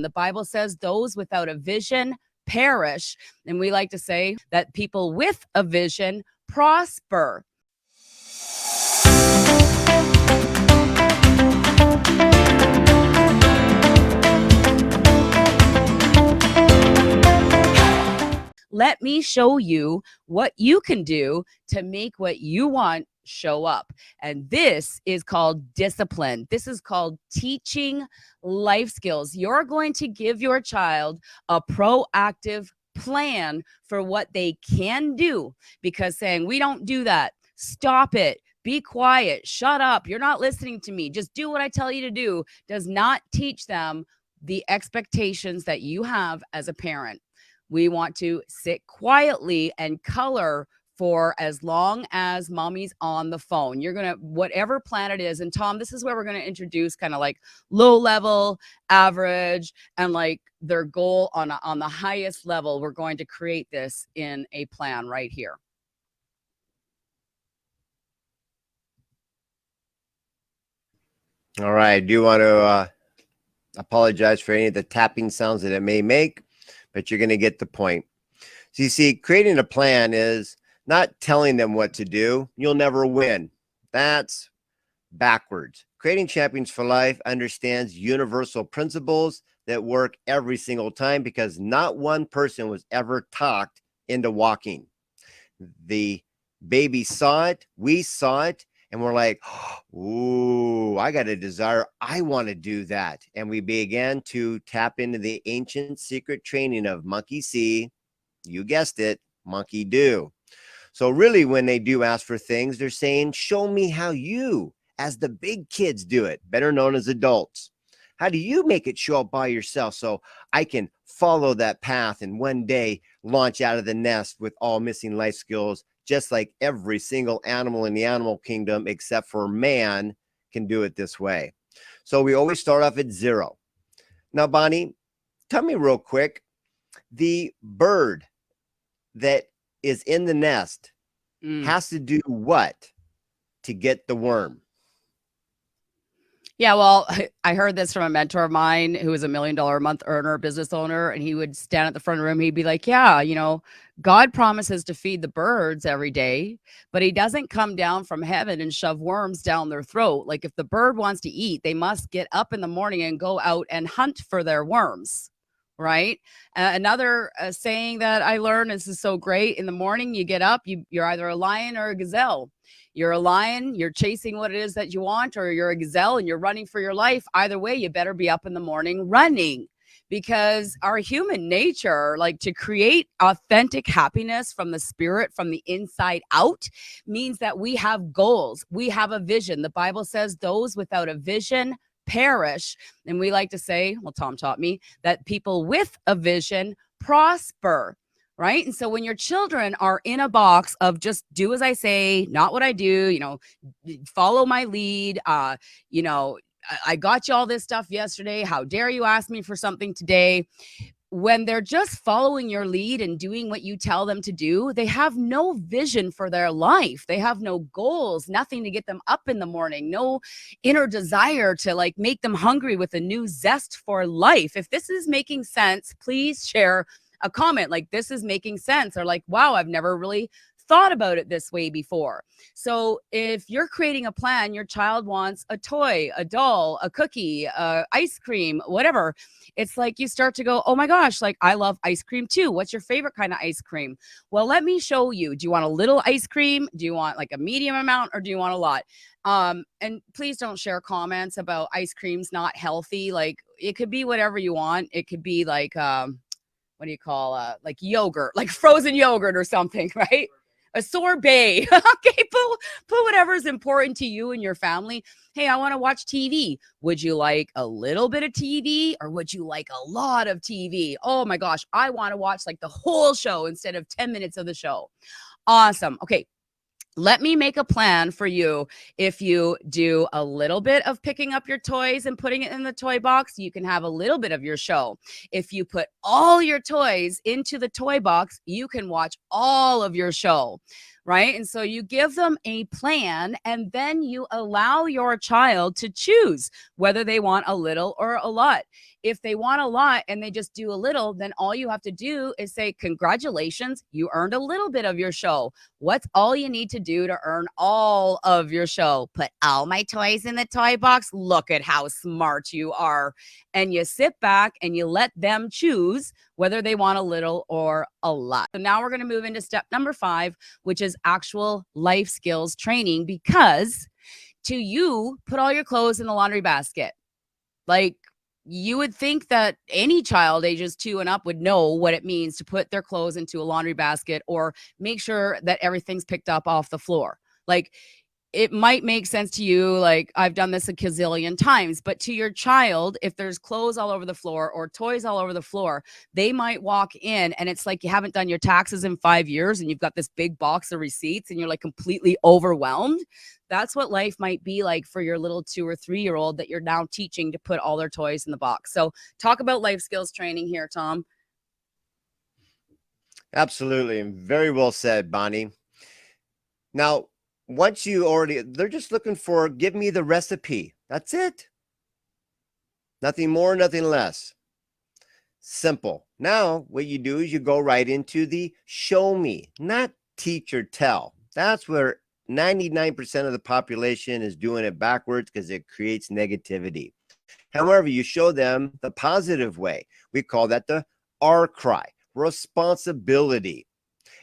The Bible says those without a vision perish. And we like to say that people with a vision prosper. Let me show you what you can do to make what you want show up. And this is called discipline. This is called teaching life skills. You're going to give your child a proactive plan for what they can do, because saying, we don't do that, stop it, be quiet, shut up, you're not listening to me, just do what I tell you to do, does not teach them the expectations that you have as a parent. We want to sit quietly and color for as long as mommy's on the phone. You're going to, whatever plan it is. And Tom, this is where we're going to introduce kind of like low level, average, and like their goal on the highest level. We're going to create this in a plan right here. All right. I do want to apologize for any of the tapping sounds that it may make, but you're going to get the point. So you see, creating a plan is not telling them what to do. You'll never win. That's backwards. Creating Champions for Life understands universal principles that work every single time, because not one person was ever talked into walking. The baby saw it, we saw it, and we're like, ooh, I got a desire. I want to do that. And we began to tap into the ancient secret training of monkey see, you guessed it, monkey do. So really, when they do ask for things, they're saying, show me how you, as the big kids, do it, better known as adults. How do you make it show up by yourself so I can follow that path and one day launch out of the nest with all missing life skills, just like every single animal in the animal kingdom, except for man, can do it this way. So we always start off at 0. Now, Bonnie, tell me real quick, the bird that is in the nest has to do what to get the worm? Yeah, well, I heard this from a mentor of mine who was $1 million a month earner, business owner, and he would stand at the front of the room. He'd be like, yeah, you know, God promises to feed the birds every day, but he doesn't come down from heaven and shove worms down their throat. Like if the bird wants to eat, they must get up in the morning and go out and hunt for their worms. Right. Another saying that I learned, this is so great. In the morning, you get up, you're either a lion or a gazelle. You're a lion, you're chasing what it is that you want, or you're a gazelle and you're running for your life. Either way, you better be up in the morning running, because our human nature, like to create authentic happiness from the spirit, from the inside out, means that we have goals. We have a vision. The Bible says those without a vision perish. And we like to say, well, Tom taught me that people with a vision prosper. Right. And so when your children are in a box of just do as I say, not what I do, you know, follow my lead, you know, I got you all this stuff yesterday. How dare you ask me for something today? When they're just following your lead and doing what you tell them to do, they have no vision for their life. They have no goals, nothing to get them up in the morning, no inner desire to like make them hungry with a new zest for life. If this is making sense, please share a comment like this is making sense, or like, wow, I've never really thought about it this way before. So if you're creating a plan, your child wants a toy, a doll, a cookie, ice cream, whatever. It's like you start to go, oh my gosh, like I love ice cream too. What's your favorite kind of ice cream? Well, let me show you. Do you want a little ice cream? Do you want like a medium amount, or do you want a lot? And please don't share comments about ice creams not healthy. Like it could be whatever you want. It could be like what do you call like yogurt, like frozen yogurt or something, right? A sorbet. Okay, put whatever is important to you and your family. Hey, I want to watch TV. Would you like a little bit of TV, or would you like a lot of TV? Oh my gosh, I want to watch like the whole show instead of 10 minutes of the show. Awesome. Okay. Let me make a plan for you. If you do a little bit of picking up your toys and putting it in the toy box, you can have a little bit of your show. If you put all your toys into the toy box, you can watch all of your show, right? And so you give them a plan, and then you allow your child to choose whether they want a little or a lot. If they want a lot and they just do a little, then all you have to do is say, congratulations, you earned a little bit of your show. What's all you need to do to earn all of your show? Put all my toys in the toy box. Look at how smart you are. And you sit back and you let them choose whether they want a little or a lot. So now we're going to move into step number 5, which is actual life skills training, because to you, put all your clothes in the laundry basket. Like, you would think that any child ages 2 and up would know what it means to put their clothes into a laundry basket or make sure that everything's picked up off the floor. Like, it might make sense to you, like I've done this a gazillion times, but to your child, if there's clothes all over the floor or toys all over the floor, they might walk in and it's like you haven't done your taxes in 5 years and you've got this big box of receipts and you're like completely overwhelmed. That's what life might be like for your little 2 or 3-year-old that you're now teaching to put all their toys in the box. So talk about life skills training here, Tom. Absolutely. And very well said, Bonnie. Now, once they're just looking for, give me the recipe. That's it. Nothing more, nothing less. Simple. Now, what you do is you go right into the show me, not teach or tell. That's where 99% of the population is doing it backwards because it creates negativity. However, you show them the positive way. We call that the R cry, responsibility.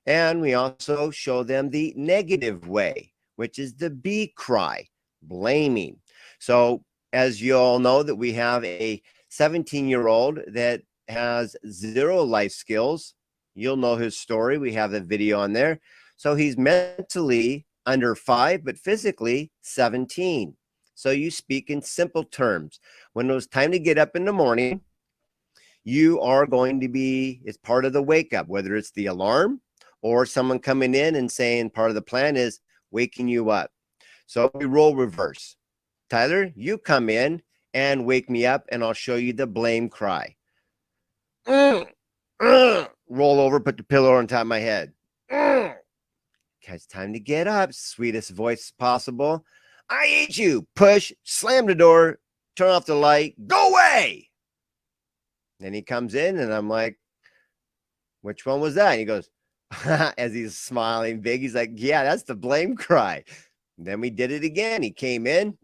And we also show them the negative way, which is the B cry, blaming. So as you all know, that we have a 17-year-old that has 0 life skills. You'll know his story. We have the video on there. So he's mentally under 5, but physically 17. So you speak in simple terms. When it was time to get up in the morning, you are going to be, it's part of the wake up, whether it's the alarm or someone coming in and saying part of the plan is waking you up. So we roll reverse. Tyler, you come in and wake me up and I'll show you the blame cry. Roll over, put the pillow on top of my head. It's time to get up. Sweetest voice possible. I hate you. Push, slam the door, turn off the light, go away. Then he comes in and I'm like, which one was that? And he goes, as he's smiling big, he's like, yeah, that's the blame cry. And then we did it again. He came in.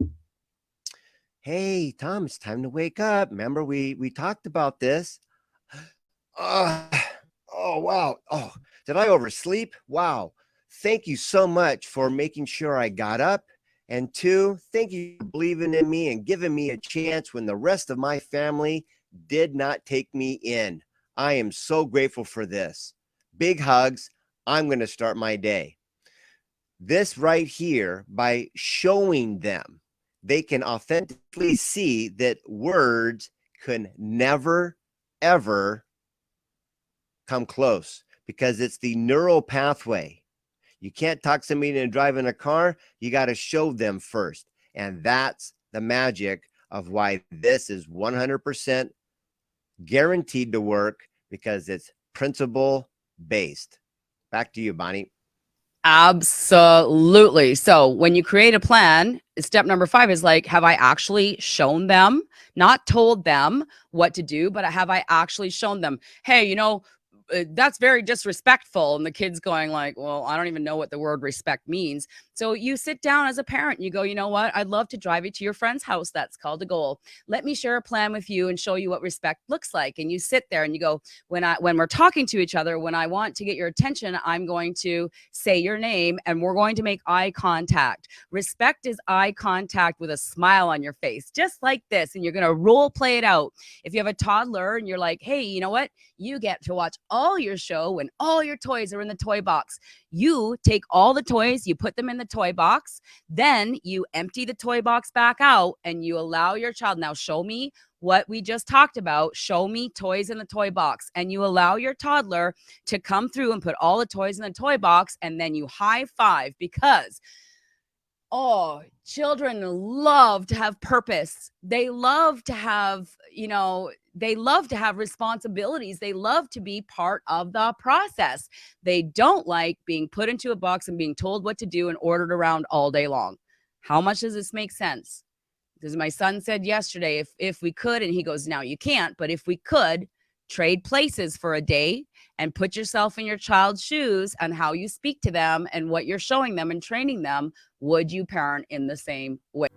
Hey, Tom, it's time to wake up. Remember, we talked about this. Oh, wow. Oh, did I oversleep? Wow. Thank you so much for making sure I got up. And 2, thank you for believing in me and giving me a chance when the rest of my family did not take me in. I am so grateful for this. Big hugs. I'm going to start my day. This right here, by showing them, they can authentically see that words can never, ever come close because it's the neural pathway. You can't talk somebody into driving a car. You got to show them first. And that's the magic of why this is 100% guaranteed to work, because it's principle based. Back to you, Bonnie. Absolutely. So when you create a plan, step number 5 is like, have I actually shown them, not told them what to do, but have I actually shown them, hey, that's very disrespectful. And the kid's going like, well, I don't even know what the word respect means. So you sit down as a parent and you go, you know what? I'd love to drive you to your friend's house. That's called a goal. Let me share a plan with you and show you what respect looks like. And you sit there and you go, when we're talking to each other, when I want to get your attention, I'm going to say your name and we're going to make eye contact. Respect is eye contact with a smile on your face, just like this. And you're going to role play it out. If you have a toddler and you're like, hey, you know what? You get to watch all your show when all your toys are in the toy box. You take all the toys, you put them in the toy box, then you empty the toy box back out and you allow your child, now show me what we just talked about, show me toys in the toy box, and you allow your toddler to come through and put all the toys in the toy box, and then you high five, because children love to have purpose. They love to have, they love to have responsibilities. They love to be part of the process. They don't like being put into a box and being told what to do and ordered around all day long. How much does this make sense? Because my son said yesterday, if we could, and he goes, now you can't, but if we could trade places for a day and put yourself in your child's shoes and how you speak to them and what you're showing them and training them, would you parent in the same way?